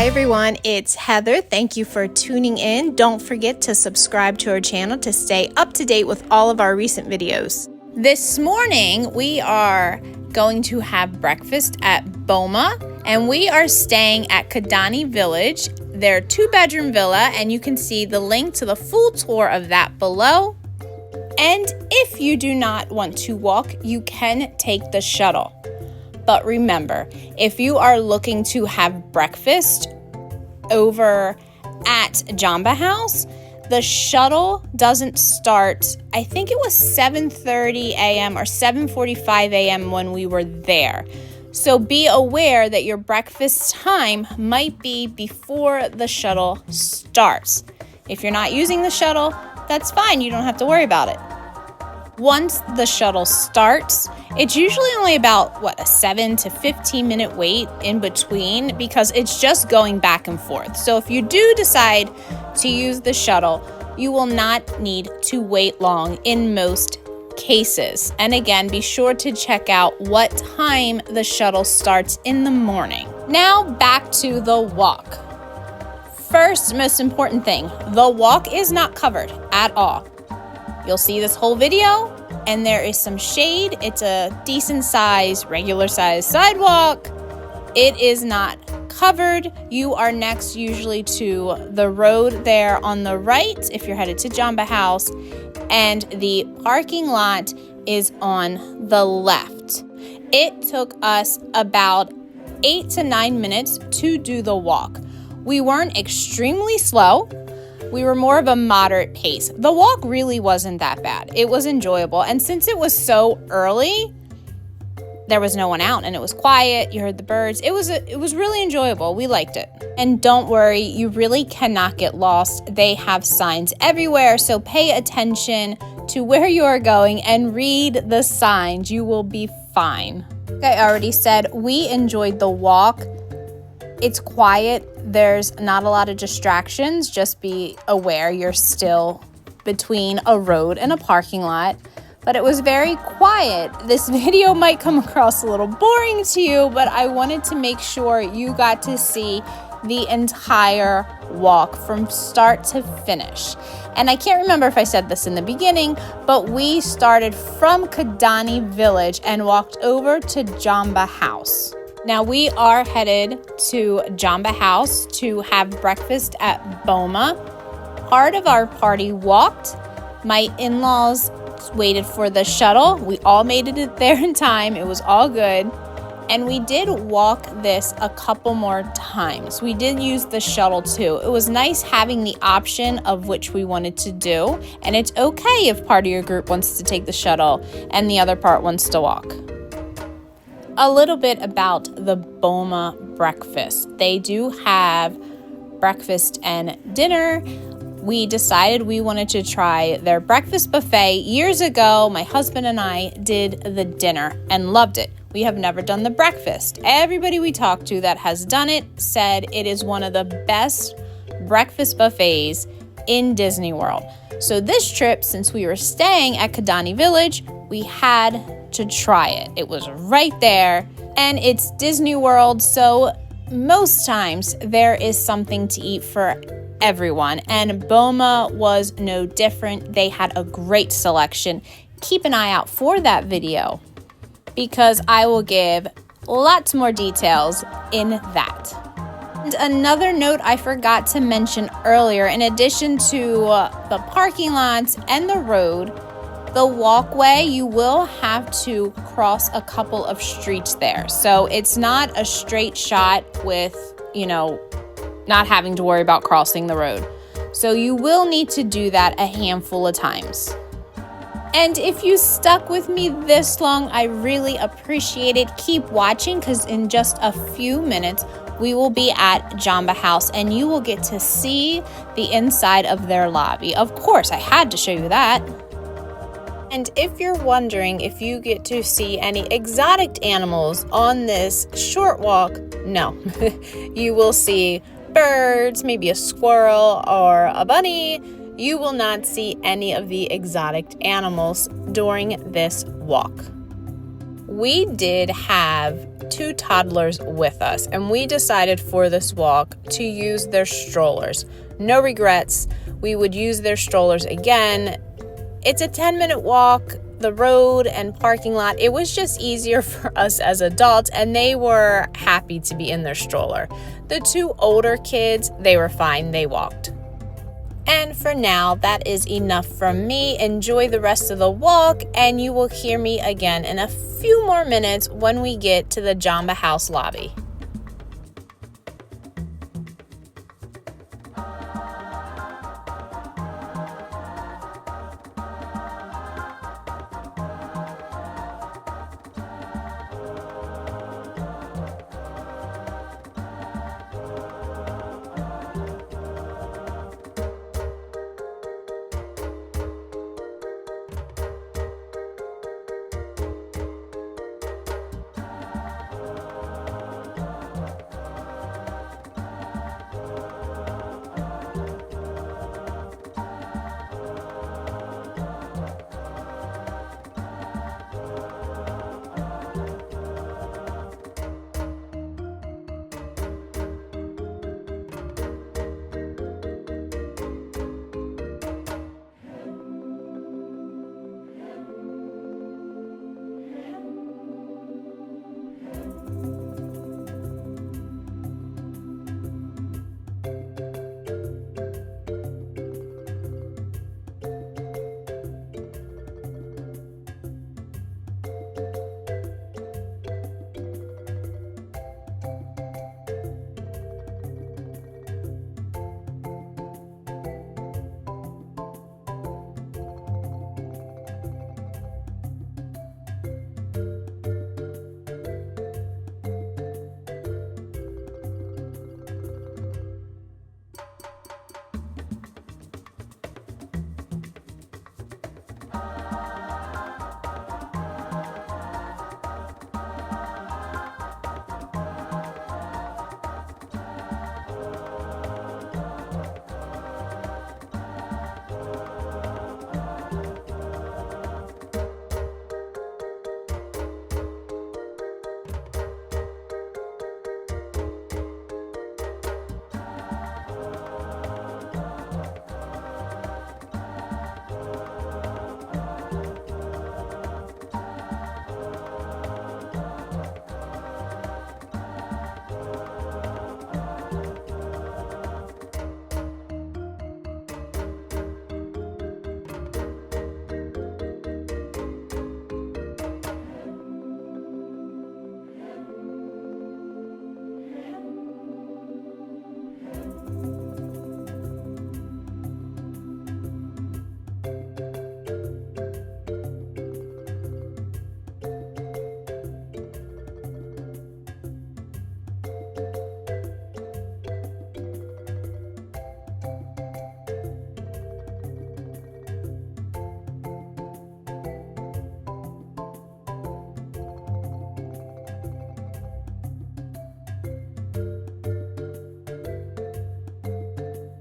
everyone, it's Heather. Thank you for tuning in. Don't forget to subscribe to our channel to stay up to date with all of our recent videos. This morning, we are going to have breakfast at Boma, and we are staying at Kidani Village. They're a 2-bedroom villa, and you can see the link to the full tour of that below. And if you do not want to walk, you can take the shuttle. But remember, if you are looking to have breakfast over at Jambo House, the shuttle doesn't start, I think it was 7:30 a.m. or 7:45 a.m. when we were there. So be aware that your breakfast time might be before the shuttle starts. If you're not using the shuttle, that's fine. You don't have to worry about it. Once the shuttle starts, it's usually only about, a 7 to 15 minute wait in between because it's just going back and forth. So if you do decide to use the shuttle, you will not need to wait long in most cases. And again, be sure to check out what time the shuttle starts in the morning. Now back to the walk. First, most important thing, the walk is not covered at all. You'll see this whole video, and there is some shade. It's a decent size, regular size sidewalk. It is not covered. You are next usually to the road there on the right if you're headed to Jambo House, and the parking lot is on the left. It took us about 8 to 9 minutes to do the walk. We weren't extremely slow. We were more of a moderate pace. The walk really wasn't that bad. It was enjoyable. And since it was so early, there was no one out and it was quiet. You heard the birds. It was really enjoyable. We liked it. And don't worry, you really cannot get lost. They have signs everywhere, so pay attention to where you are going and read the signs. You will be fine. Like I already said, we enjoyed the walk. It's quiet. There's not a lot of distractions. Just be aware you're still between a road and a parking lot. But it was very quiet. This video might come across a little boring to you, but I wanted to make sure you got to see the entire walk from start to finish. And I can't remember if I said this in the beginning, but we started from Kidani Village and walked over to Jambo House. Now we are headed to Jambo House to have breakfast at Boma. Part of our party walked. My in-laws waited for the shuttle. We all made it there in time. It was all good. And we did walk this a couple more times. We did use the shuttle too. It was nice having the option of which we wanted to do. And it's okay if part of your group wants to take the shuttle and the other part wants to walk. A little bit about the Boma breakfast. They do have breakfast and dinner. We decided we wanted to try their breakfast buffet. Years ago, my husband and I did the dinner and loved it. We have never done the breakfast. Everybody we talked to that has done it said it is one of the best breakfast buffets in Disney World. So this trip, since we were staying at Kidani Village, we had to try it. It was right there, and it's Disney World, so most times there is something to eat for everyone, and Boma was no different. They had a great selection. Keep an eye out for that video because I will give lots more details in that. And another note I forgot to mention earlier, in addition to the parking lots and the road, the walkway, you will have to cross a couple of streets there. So it's not a straight shot with, not having to worry about crossing the road. So you will need to do that a handful of times. And if you stuck with me this long, I really appreciate it. Keep watching because in just a few minutes, we will be at Jambo House and you will get to see the inside of their lobby. Of course, I had to show you that. And if you're wondering if you get to see any exotic animals on this short walk, no. You will see birds, maybe a squirrel or a bunny. You will not see any of the exotic animals during this walk. we did have 2 toddlers with us, and we decided for this walk to use their strollers. No regrets. We would use their strollers again. It's a 10-minute walk. The road and parking lot, it was just easier for us as adults, and they were happy to be in their stroller. The 2 older kids, they were fine. They walked. And for now, that is enough from me. Enjoy the rest of the walk, and you will hear me again in a few more minutes when we get to the Jambo House lobby.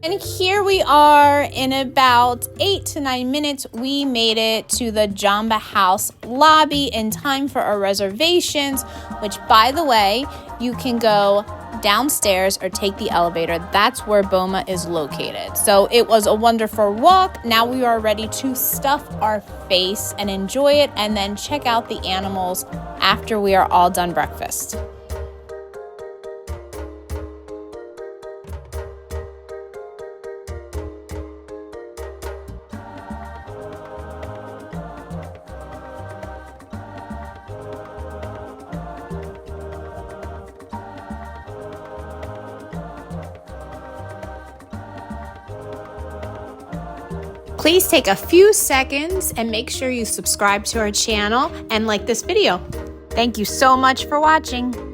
And here we are. In about 8 to 9 minutes, we made it to the Jambo House lobby in time for our reservations, which, by the way, you can go downstairs or take the elevator. That's where Boma is located. So it was a wonderful walk. Now we are ready to stuff our face and enjoy it, and then check out the animals after we are all done breakfast. Please take a few seconds and make sure you subscribe to our channel and like this video. Thank you so much for watching.